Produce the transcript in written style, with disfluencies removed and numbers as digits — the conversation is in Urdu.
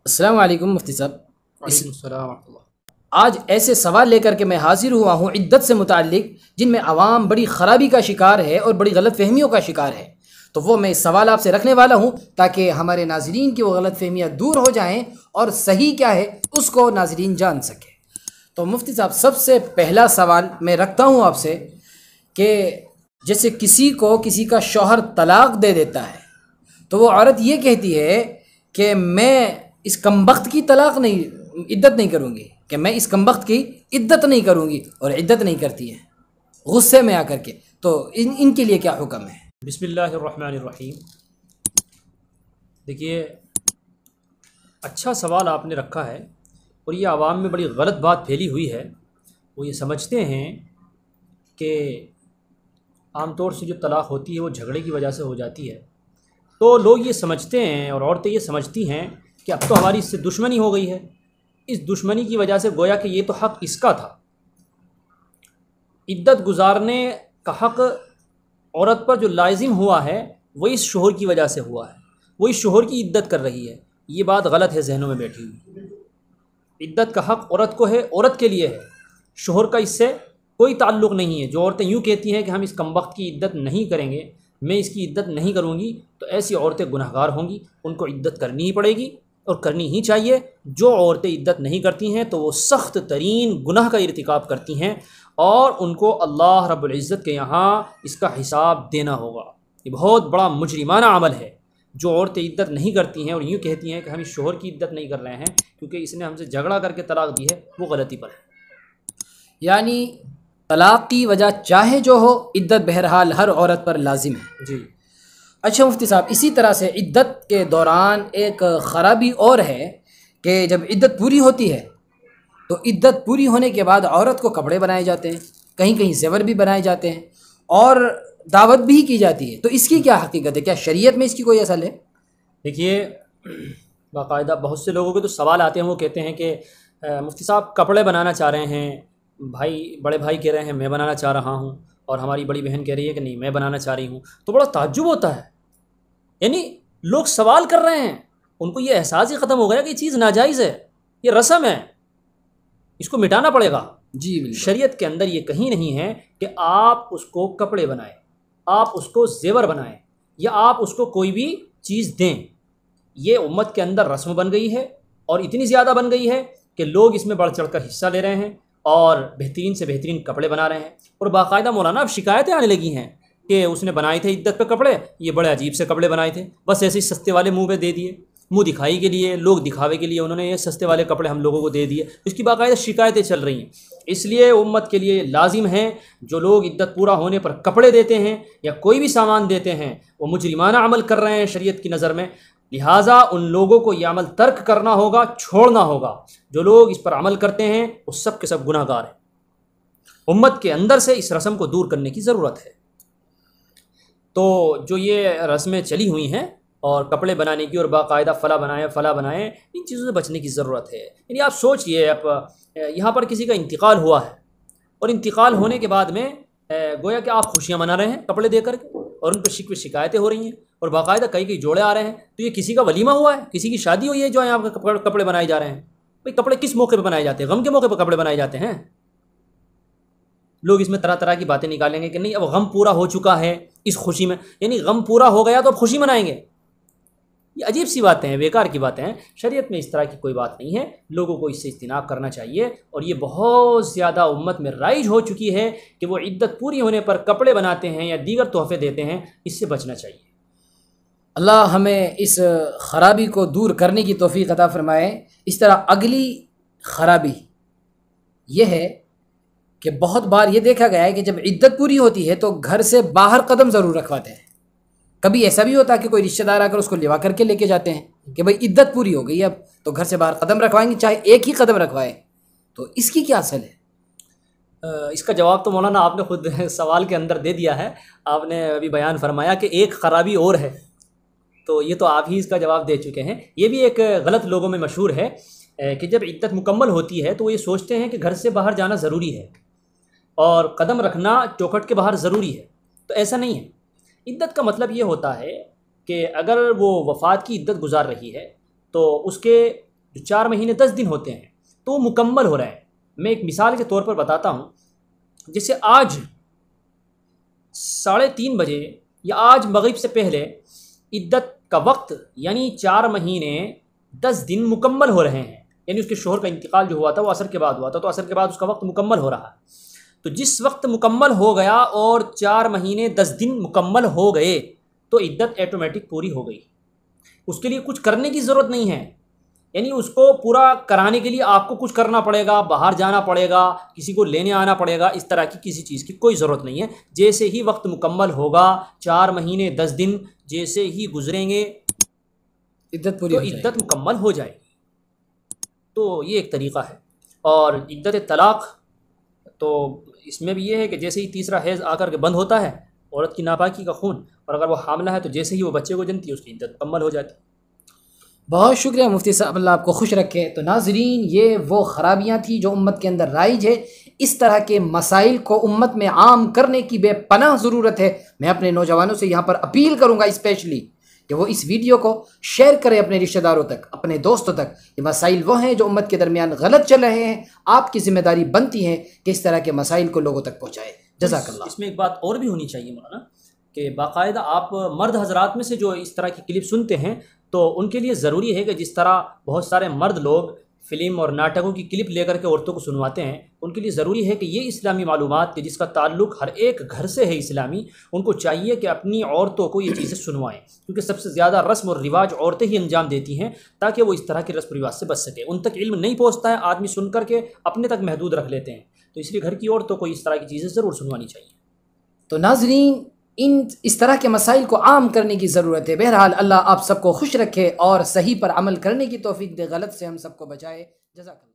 السلام علیکم مفتی صاحب۔ وعلیکم السلام ورحمۃ اللہ۔ آج ایسے سوال لے کر کے میں حاضر ہوا ہوں عدت سے متعلق جن میں عوام بڑی خرابی کا شکار ہے اور بڑی غلط فہمیوں کا شکار ہے، تو وہ میں سوال آپ سے رکھنے والا ہوں تاکہ ہمارے ناظرین کی وہ غلط فہمیاں دور ہو جائیں اور صحیح کیا ہے اس کو ناظرین جان سکیں۔ تو مفتی صاحب، سب سے پہلا سوال میں رکھتا ہوں آپ سے کہ جیسے کسی کا شوہر طلاق دے دیتا ہے تو وہ عورت یہ کہتی ہے کہ میں اس کمبخت کی عدت نہیں کروں گی، کہ میں اس کمبخت کی عدت نہیں کروں گی، اور عدت نہیں کرتی ہے غصے میں آ کر کے، تو ان کے لیے کیا حکم ہے؟ بسم اللہ الرحمن الرحیم۔ دیکھیے، اچھا سوال آپ نے رکھا ہے، اور یہ عوام میں بڑی غلط بات پھیلی ہوئی ہے۔ وہ یہ سمجھتے ہیں کہ عام طور سے جو طلاق ہوتی ہے وہ جھگڑے کی وجہ سے ہو جاتی ہے، تو لوگ یہ سمجھتے ہیں اور عورتیں یہ سمجھتی ہیں کہ اب تو ہماری اس سے دشمنی ہو گئی ہے، اس دشمنی کی وجہ سے گویا کہ یہ تو حق اس کا تھا۔ عدت گزارنے کا حق عورت پر جو لازم ہوا ہے وہ اس شوہر کی وجہ سے ہوا ہے، وہ اس شوہر کی عدت کر رہی ہے۔ یہ بات غلط ہے ذہنوں میں بیٹھی ہوئی۔ عدت کا حق عورت کو ہے، عورت کے لیے ہے، شوہر کا اس سے کوئی تعلق نہیں ہے۔ جو عورتیں یوں کہتی ہیں کہ ہم اس کمبخت کی عدت نہیں کریں گے، میں اس کی عدت نہیں کروں گی، تو ایسی عورتیں گناہ گار ہوں گی، ان کو عدت کرنی ہی پڑے گی اور کرنی ہی چاہیے۔ جو عورتیں عدت نہیں کرتی ہیں تو وہ سخت ترین گناہ کا ارتکاب کرتی ہیں، اور ان کو اللہ رب العزت کے یہاں اس کا حساب دینا ہوگا۔ یہ بہت بڑا مجرمانہ عمل ہے۔ جو عورتیں عدت نہیں کرتی ہیں اور یوں کہتی ہیں کہ ہم اس شوہر کی عدت نہیں کر رہے ہیں کیونکہ اس نے ہم سے جھگڑا کر کے طلاق دی ہے، وہ غلطی پر ہے۔ یعنی طلاق کی وجہ چاہے جو ہو، عدت بہرحال ہر عورت پر لازم ہے۔ جی اچھا مفتی صاحب، اسی طرح سے عدت کے دوران ایک خرابی اور ہے کہ جب عدت پوری ہوتی ہے تو عدت پوری ہونے کے بعد عورت کو کپڑے بنائے جاتے ہیں، کہیں کہیں زیور بھی بنائے جاتے ہیں، اور دعوت بھی کی جاتی ہے، تو اس کی کیا حقیقت ہے؟ کیا شریعت میں اس کی کوئی اصل ہے؟ دیکھیے، باقاعدہ بہت سے لوگوں کے تو سوال آتے ہیں، وہ کہتے ہیں کہ مفتی صاحب کپڑے بنانا چاہ رہے ہیں، بڑے بھائی کہہ رہے ہیں میں بنانا چاہ رہا ہوں، اور ہماری بڑی بہن کہہ رہی ہے کہ نہیں میں بنانا چاہ رہی ہوں، تو بڑا تعجب ہوتا ہے۔ یعنی لوگ سوال کر رہے ہیں، ان کو یہ احساس ہی ختم ہو گیا کہ یہ چیز ناجائز ہے، یہ رسم ہے، اس کو مٹانا پڑے گا۔ جی بالکل۔ شریعت کے اندر یہ کہیں نہیں ہے کہ آپ اس کو کپڑے بنائیں، آپ اس کو زیور بنائیں، یا آپ اس کو کوئی بھی چیز دیں۔ یہ امت کے اندر رسم بن گئی ہے، اور اتنی زیادہ بن گئی ہے کہ لوگ اس میں بڑھ چڑھ کر حصہ لے رہے ہیں اور بہترین سے بہترین کپڑے بنا رہے ہیں۔ اور باقاعدہ مولانا اب شکایتیں آنے لگی ہیں کہ اس نے بنائے تھے عدت پہ کپڑے، یہ بڑے عجیب سے کپڑے بنائے تھے، بس ایسے ہی سستے والے منہ پہ دے دیے، منہ دکھائی کے لیے، لوگ دکھاوے کے لیے انہوں نے یہ سستے والے کپڑے ہم لوگوں کو دے دیے۔ اس کی باقاعدہ شکایتیں چل رہی ہیں۔ اس لیے امت کے لیے لازم ہے، جو لوگ عدت پورا ہونے پر کپڑے دیتے ہیں یا کوئی بھی سامان دیتے ہیں، وہ مجرمانہ عمل کر رہے ہیں شریعت کی نظر میں، لہٰذا ان لوگوں کو یہ عمل ترک کرنا ہوگا، چھوڑنا ہوگا۔ جو لوگ اس پر عمل کرتے ہیں وہ سب کے سب گناہ گار ہیں۔ امت کے اندر سے اس رسم کو دور کرنے کی ضرورت ہے۔ تو جو یہ رسمیں چلی ہوئی ہیں اور کپڑے بنانے کی اور باقاعدہ فلاں بنائیں، ان چیزوں سے بچنے کی ضرورت ہے۔ یعنی آپ سوچئے، اب یہاں پر کسی کا انتقال ہوا ہے، اور انتقال ہونے کے بعد میں گویا کہ آپ خوشیاں منا رہے ہیں کپڑے دے کر کے، اور ان پہ شکایتیں ہو رہی ہیں، اور باقاعدہ کئی جوڑے آ رہے ہیں، تو یہ کسی کا ولیمہ ہوا ہے، کسی کی شادی ہوئی ہے جو یہاں پر کپڑے بنائے جا رہے ہیں۔ بھئی کپڑے کس موقع پہ بنائے جاتے ہیں؟ غم کے موقع پہ کپڑے بنائے جاتے ہیں۔ لوگ اس میں طرح طرح کی باتیں نکالیں گے کہ نہیں اب غم پورا ہو چکا ہے اس خوشی میں، یعنی غم پورا ہو گیا تو اب خوشی منائیں گے۔ یہ عجیب سی باتیں ہیں، بیکار کی باتیں ہیں۔ شریعت میں اس طرح کی کوئی بات نہیں ہے، لوگوں کو اس سے اجتناب کرنا چاہیے، اور یہ بہت زیادہ امت میں رائج ہو چکی ہے کہ وہ عدت پوری ہونے پر کپڑے بناتے ہیں یا دیگر تحفے دیتے ہیں، اس سے بچنا چاہیے۔ اللہ ہمیں اس خرابی کو دور کرنے کی توفیق عطا فرمائے۔ اس طرح اگلی خرابی یہ ہے کہ بہت بار یہ دیکھا گیا ہے کہ جب عدت پوری ہوتی ہے تو گھر سے باہر قدم ضرور رکھواتے ہیں۔ کبھی ایسا بھی ہوتا ہے کہ کوئی رشتہ دار آ کر اس کو لوا کر کے لے کے جاتے ہیں کہ بھائی عدت پوری ہو گئی اب تو گھر سے باہر قدم رکھوائیں گے، چاہے ایک ہی قدم رکھوائیں، تو اس کی کیا اصل ہے؟ اس کا جواب تو مولانا آپ نے خود سوال کے اندر دے دیا ہے، آپ نے ابھی بیان فرمایا کہ ایک خرابی اور ہے، تو یہ تو آپ ہی اس کا جواب دے چکے ہیں۔ یہ بھی ایک غلط لوگوں میں مشہور ہے کہ جب عدت مکمل ہوتی ہے تو وہ یہ سوچتے ہیں کہ گھر سے باہر جانا ضروری ہے اور قدم رکھنا چوکھٹ کے باہر ضروری ہے، تو ایسا نہیں ہے۔ عدت کا مطلب یہ ہوتا ہے کہ اگر وہ وفات کی عدت گزار رہی ہے تو اس کے جو 4 مہینے 10 دن ہوتے ہیں تو وہ مکمل ہو رہے ہیں۔ میں ایک مثال کے طور پر بتاتا ہوں، جیسے آج 3:30 بجے یا آج مغرب سے پہلے عدت کا وقت یعنی 4 مہینے 10 دن مکمل ہو رہے ہیں، یعنی اس کے شوہر کا انتقال جو ہوا تھا وہ عصر کے بعد ہوا تھا، تو عصر کے بعد اس کا وقت مکمل ہو رہا ہے۔ تو جس وقت مکمل ہو گیا اور 4 مہینے 10 دن مکمل ہو گئے تو عدت ایٹومیٹک پوری ہو گئی، اس کے لیے کچھ کرنے کی ضرورت نہیں ہے، یعنی اس کو پورا کرانے کے لیے آپ کو کچھ کرنا پڑے گا، باہر جانا پڑے گا، کسی کو لینے آنا پڑے گا، اس طرح کی کسی چیز کی کوئی ضرورت نہیں ہے۔ جیسے ہی وقت مکمل ہوگا 4 مہینے 10 دن جیسے ہی گزریں گے عدت پوری تو ہو جائے گی۔ عدت مکمل ہو جائے گی۔ تو یہ ایک طریقہ ہے۔ اور عدت طلاق تو اس میں بھی یہ ہے کہ جیسے ہی تیسرا حیض آ کر کے بند ہوتا ہے عورت کی ناپاکی کا خون، اور اگر وہ حاملہ ہے تو جیسے ہی وہ بچے کو جنتی ہے اس کی عدت مکمل ہو جاتی ہے۔ بہت شکریہ مفتی صاحب، اللہ آپ کو خوش رکھے۔ تو ناظرین، یہ وہ خرابیاں تھیں جو امت کے اندر رائج ہے۔ اس طرح کے مسائل کو امت میں عام کرنے کی بے پناہ ضرورت ہے۔ میں اپنے نوجوانوں سے یہاں پر اپیل کروں گا اسپیشلی کہ وہ اس ویڈیو کو شیئر کریں اپنے رشتہ داروں تک، اپنے دوستوں تک۔ یہ مسائل وہ ہیں جو امت کے درمیان غلط چل رہے ہیں، آپ کی ذمہ داری بنتی ہے کہ اس طرح کے مسائل کو لوگوں تک پہنچائے۔ جزاک اللہ۔ اس میں ایک بات اور بھی ہونی چاہیے مولانا، کہ باقاعدہ آپ مرد حضرات میں سے جو اس طرح کی کلپ سنتے ہیں تو ان کے لیے ضروری ہے کہ جس طرح بہت سارے مرد لوگ فلم اور ناٹکوں کی کلپ لے کر کے عورتوں کو سنواتے ہیں، ان کے لیے ضروری ہے کہ یہ اسلامی معلومات کہ جس کا تعلق ہر ایک گھر سے ہے اسلامی، ان کو چاہیے کہ اپنی عورتوں کو یہ چیزیں سنوائیں، کیونکہ سب سے زیادہ رسم اور رواج عورتیں ہی انجام دیتی ہیں، تاکہ وہ اس طرح کے رسم و رواج سے بچ سکے۔ ان تک علم نہیں پہنچتا ہے، آدمی سن کر کے اپنے تک محدود رکھ لیتے ہیں، تو اس لیے گھر کی عورتوں کو اس طرح کی چیزیں ضرور سنوانی چاہیے۔ تو ناظرین، اس طرح کے مسائل کو عام کرنے کی ضرورت ہے۔ بہرحال اللہ آپ سب کو خوش رکھے اور صحیح پر عمل کرنے کی توفیق دے، غلط سے ہم سب کو بچائے۔ جزاک اللہ۔